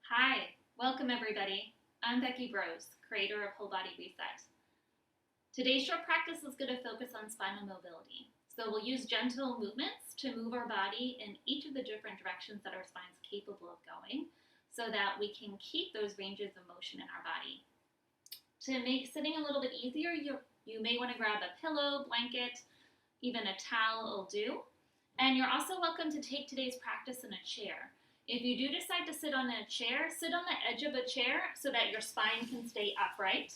Hi, welcome everybody. I'm Becky, creator of Whole Body Reset. Today's short practice is going to focus on spinal mobility. So we'll use gentle movements to move our body in each of the different directions that our spine is capable of going so that we can keep those ranges of motion in our body. To make sitting a little bit easier, you may want to grab a pillow, blanket, even a towel will do. And you're also welcome to take today's practice in a chair. If you do decide to sit on a chair, sit on the edge of a chair so that your spine can stay upright.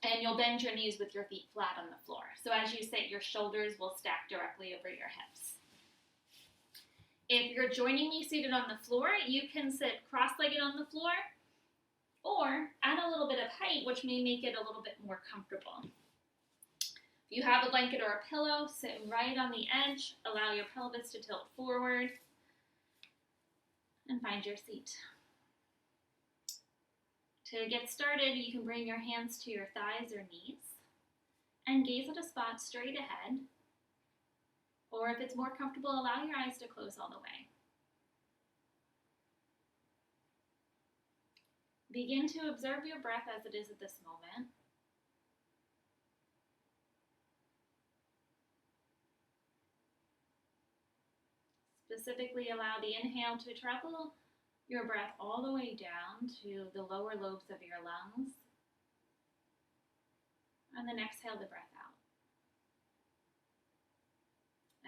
And you'll bend your knees with your feet flat on the floor. So as you sit, your shoulders will stack directly over your hips. If you're joining me seated on the floor, you can sit cross-legged on the floor or add a little bit of height, which may make it a little bit more comfortable. If you have a blanket or a pillow, sit right on the edge. Allow your pelvis to tilt forward. And find your seat. To get started, you can bring your hands to your thighs or knees and gaze at a spot straight ahead. Or if it's more comfortable, allow your eyes to close all the way. Begin to observe your breath as it is at this moment. Specifically, allow the inhale to travel your breath all the way down to the lower lobes of your lungs. And then exhale the breath out.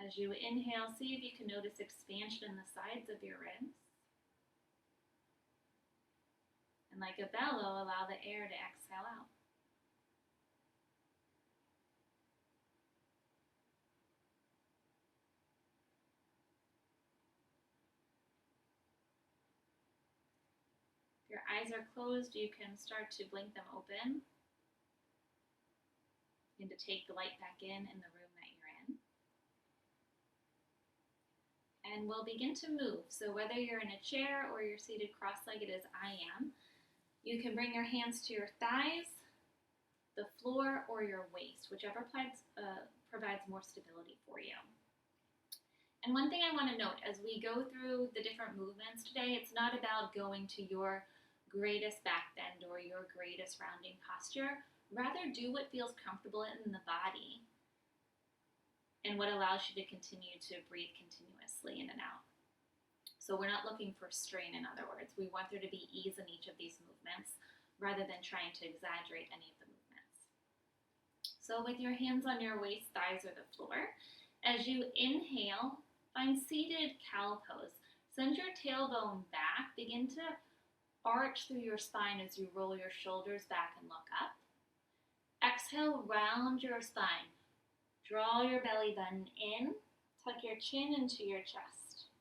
As you inhale, see if you can notice expansion in the sides of your ribs. And like a bellow, allow the air to exhale out. If your eyes are closed, you can start to blink them open. Begin to take the light back in the room that you're in. And we'll begin to move. So whether you're in a chair or you're seated cross-legged as I am, you can bring your hands to your thighs, the floor, or your waist, whichever provides more stability for you. And one thing I want to note, as we go through the different movements today, it's not about going to your greatest back bend or your greatest rounding posture. Rather, do what feels comfortable in the body and what allows you to continue to breathe continuously in and out. So we're not looking for strain, in other words. We want there to be ease in each of these movements rather than trying to exaggerate any of the movements. So with your hands on your waist, thighs, or the floor, as you inhale, find seated cow pose. Send your tailbone back. Begin to arch through your spine as you roll your shoulders back and look up. Exhale, round your spine. Draw your belly button in. Tuck your chin into your chest.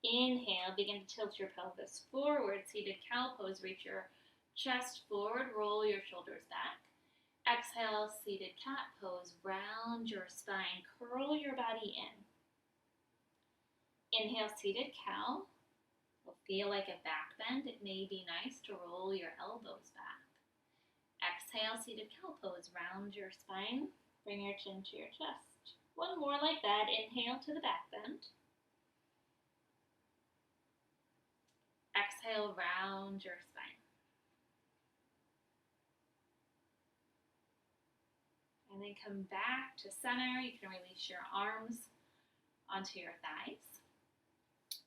Inhale, begin to tilt your pelvis forward. Seated cow pose, reach your chest forward, roll your shoulders back. Exhale, seated cat pose, round your spine, curl your body in. Inhale, seated cow. Will feel like a back bend. It may be nice to roll your elbows back. Exhale, seated cow pose, round your spine, bring your chin to your chest. One more like that. Inhale to the back bend. Exhale, round your spine. And then come back to center. You can release your arms onto your thighs.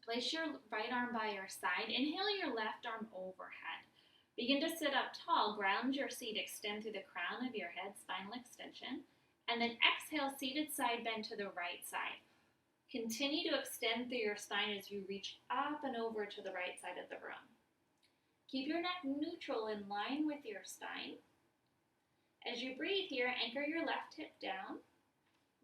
Place your right arm by your side. Inhale your left arm overhead. Begin to sit up tall. Ground your seat. Extend through the crown of your head, spinal extension. And then exhale, seated side bend to the right side. Continue to extend through your spine as you reach up and over to the right side of the room. Keep your neck neutral in line with your spine. As you breathe here, anchor your left hip down.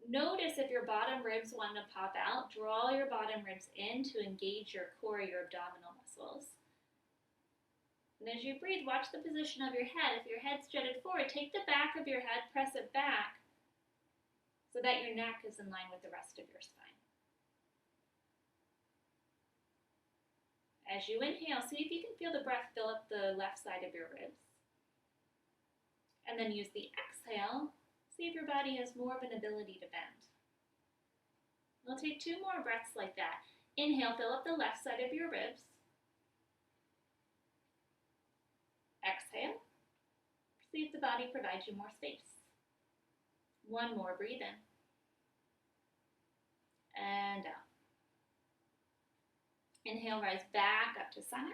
Notice if your bottom ribs want to pop out. Draw your bottom ribs in to engage your core, your abdominal muscles. And as you breathe, watch the position of your head. If your head's jutted forward, take the back of your head, press it back so that your neck is in line with the rest of your spine. As you inhale, see if you can feel the breath fill up the left side of your ribs. And then use the exhale. See if your body has more of an ability to bend. We'll take 2 more breaths like that. Inhale, fill up the left side of your ribs. Exhale. See if the body provides you more space. One more, breathe in. And out. Inhale, rise back up to center.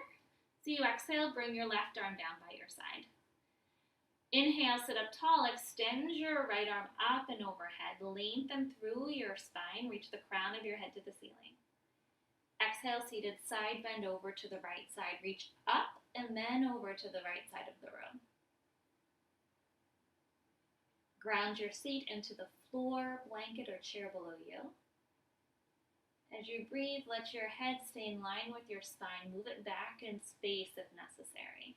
So you exhale, bring your left arm down by your side. Inhale, sit up tall, extend your right arm up and overhead. Lengthen through your spine, reach the crown of your head to the ceiling. Exhale, seated side bend over to the right side. Reach up and then over to the right side of the room. Ground your seat into the floor, blanket, or chair below you. As you breathe, let your head stay in line with your spine. Move it back in space if necessary.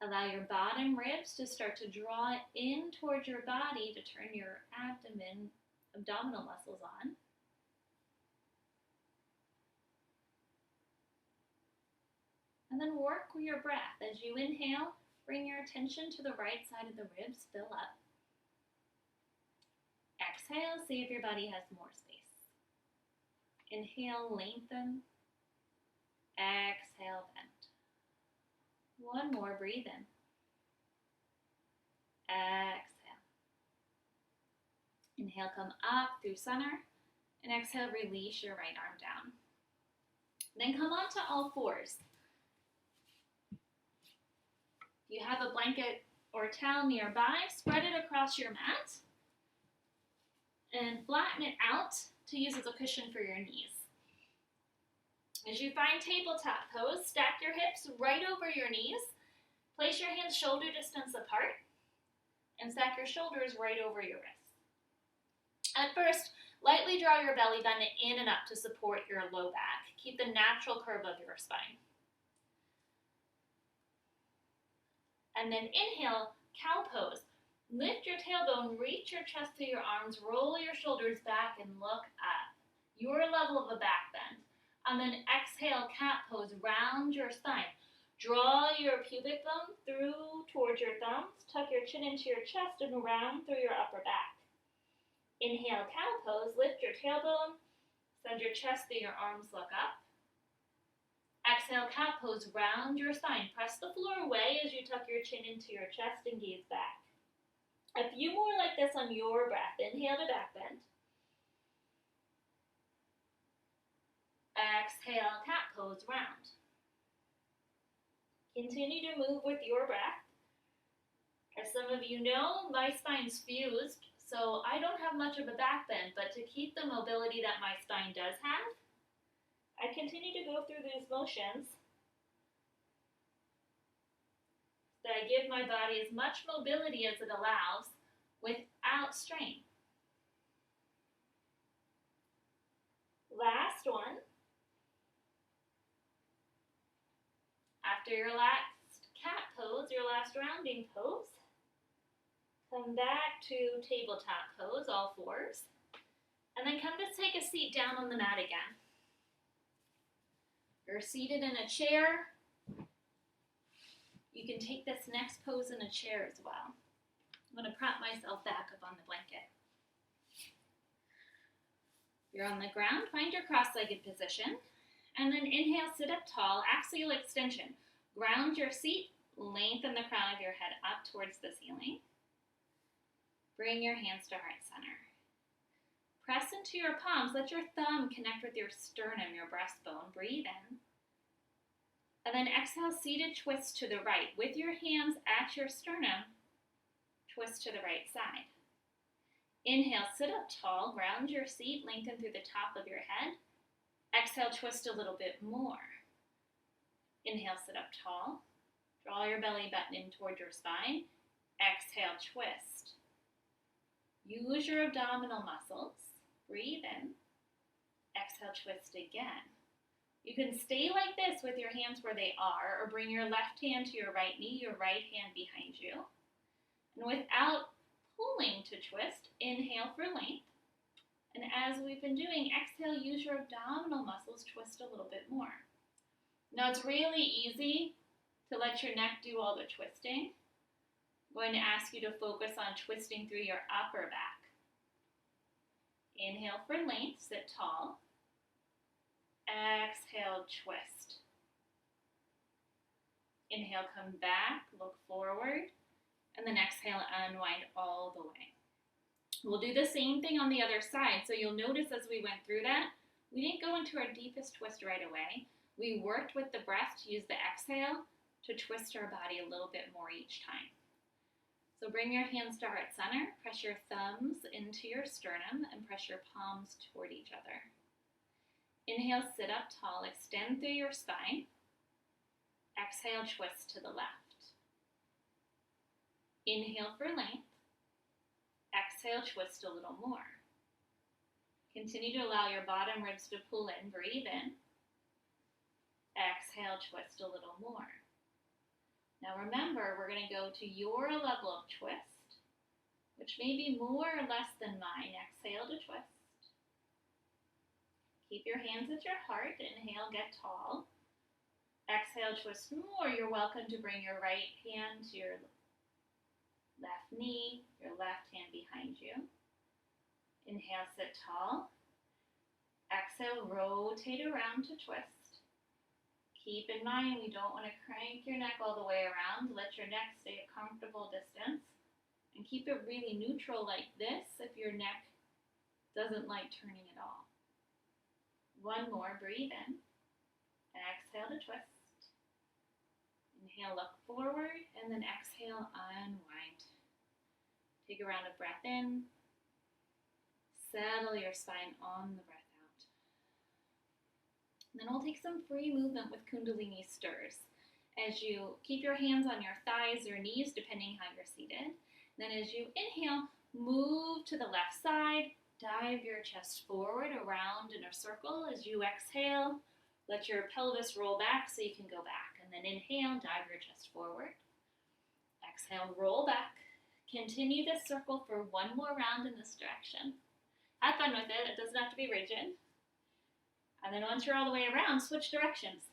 Allow your bottom ribs to start to draw in towards your body to turn your abdominal muscles on. And then work with your breath. As you inhale, bring your attention to the right side of the ribs, fill up. Exhale, see if your body has more space. Inhale, lengthen. Exhale, bend. One more, breathe in. Exhale. Inhale, come up through center. And exhale, release your right arm down. Then come onto all fours. If you have a blanket or towel nearby, spread it across your mat and flatten it out to use as a cushion for your knees. As you find tabletop pose, stack your hips right over your knees. Place your hands shoulder distance apart and stack your shoulders right over your wrists. At first, lightly draw your belly button in and up to support your low back. Keep the natural curve of your spine. And then inhale, cow pose. Lift your tailbone, reach your chest to your arms, roll your shoulders back and look up. Your level of a back bend. And then exhale, cat pose, round your spine. Draw your pubic bone through towards your thumbs, tuck your chin into your chest and round through your upper back. Inhale, cow pose, lift your tailbone, send your chest through your arms, look up. Exhale, cat pose, round your spine. Press the floor away as you tuck your chin into your chest and gaze back. A few more like this on your breath. Inhale to back bend. Exhale, cat pose, round. Continue to move with your breath. As some of you know, my spine's fused, so I don't have much of a back bend, but to keep the mobility that my spine does have, I continue to go through these motions so I give my body as much mobility as it allows without strain. Last one. After your last cat pose, your last rounding pose, come back to tabletop pose, all fours, and then come to take a seat down on the mat again. You're seated in a chair. You can take this next pose in a chair as well. I'm going to prop myself back up on the blanket. You're on the ground, find your cross-legged position, and then inhale, sit up tall, axial extension. Ground your seat, lengthen the crown of your head up towards the ceiling. Bring your hands to heart center. Press into your palms, let your thumb connect with your sternum, your breastbone. Breathe in. And then exhale, seated twist to the right. With your hands at your sternum, twist to the right side. Inhale, sit up tall, ground your seat, lengthen through the top of your head. Exhale, twist a little bit more. Inhale, sit up tall. Draw your belly button in toward your spine. Exhale, twist. Use your abdominal muscles. Breathe in. Exhale, twist again. You can stay like this with your hands where they are, or bring your left hand to your right knee, your right hand behind you. And without pulling to twist, inhale for length. And as we've been doing, exhale, use your abdominal muscles, twist a little bit more. Now it's really easy to let your neck do all the twisting. I'm going to ask you to focus on twisting through your upper back. Inhale for length, sit tall. Exhale, twist. Inhale, come back, look forward, and then exhale, unwind all the way. We'll do the same thing on the other side. So you'll notice as we went through that, we didn't go into our deepest twist right away. We worked with the breath to use the exhale to twist our body a little bit more each time. So bring your hands to heart center, press your thumbs into your sternum, and press your palms toward each other. Inhale, sit up tall, extend through your spine. Exhale, twist to the left. Inhale for length. Exhale, twist a little more. Continue to allow your bottom ribs to pull in. Breathe in. Exhale, twist a little more. Now remember, we're going to go to your level of twist, which may be more or less than mine. Exhale to twist. Keep your hands at your heart. Inhale, get tall. Exhale, twist more. You're welcome to bring your right hand to your left knee, your left hand behind you. Inhale, sit tall. Exhale, rotate around to twist. Keep in mind, we don't want to crank your neck all the way around. Let your neck stay a comfortable distance. And keep it really neutral like this if your neck doesn't like turning at all. One more, breathe in. Exhale to twist. Inhale, look forward, and then exhale, unwind. Take a round of breath in. Settle your spine on the breath out. And then we'll take some free movement with Kundalini stirs. As you keep your hands on your thighs or knees, depending how you're seated. Then as you inhale, move to the left side. Dive your chest forward around in a circle. As you exhale, let your pelvis roll back so you can go back. And then inhale, dive your chest forward. Exhale, roll back. Continue this circle for one more round in this direction. Have fun with it. It doesn't have to be rigid. And then once you're all the way around, switch directions.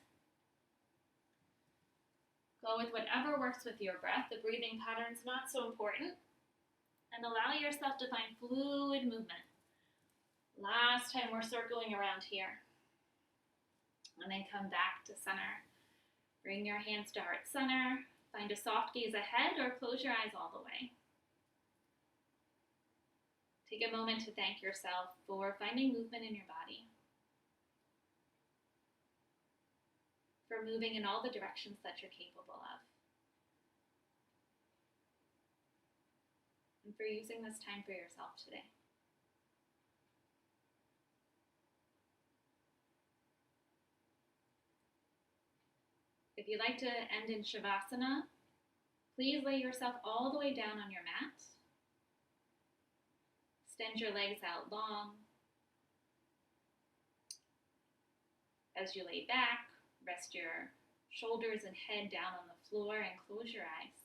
Go with whatever works with your breath. The breathing pattern's not so important. And allow yourself to find fluid movement. Last time we're circling around here. And then come back to center. Bring your hands to heart center. Find a soft gaze ahead or close your eyes all the way. Take a moment to thank yourself for finding movement in your body. For moving in all the directions that you're capable of. And for using this time for yourself today. If you'd like to end in Savasana, please lay yourself all the way down on your mat. Extend your legs out long. As you lay back, rest your shoulders and head down on the floor and close your eyes.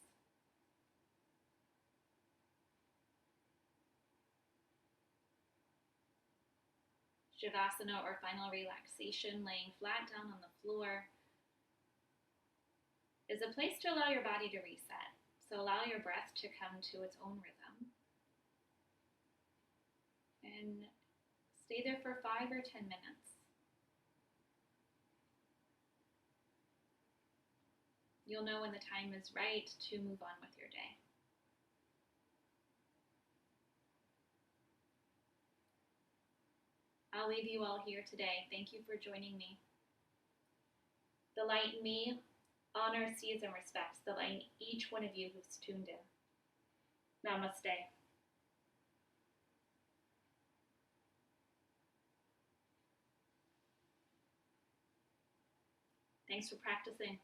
Savasana or final relaxation, laying flat down on the floor, is a place to allow your body to reset. So allow your breath to come to its own rhythm. And stay there for 5 or 10 minutes. You'll know when the time is right to move on with your day. I'll leave you all here today. Thank you for joining me. The light in me honors, sees, and respects the light in each one of you who's tuned in. Namaste. Thanks for practicing.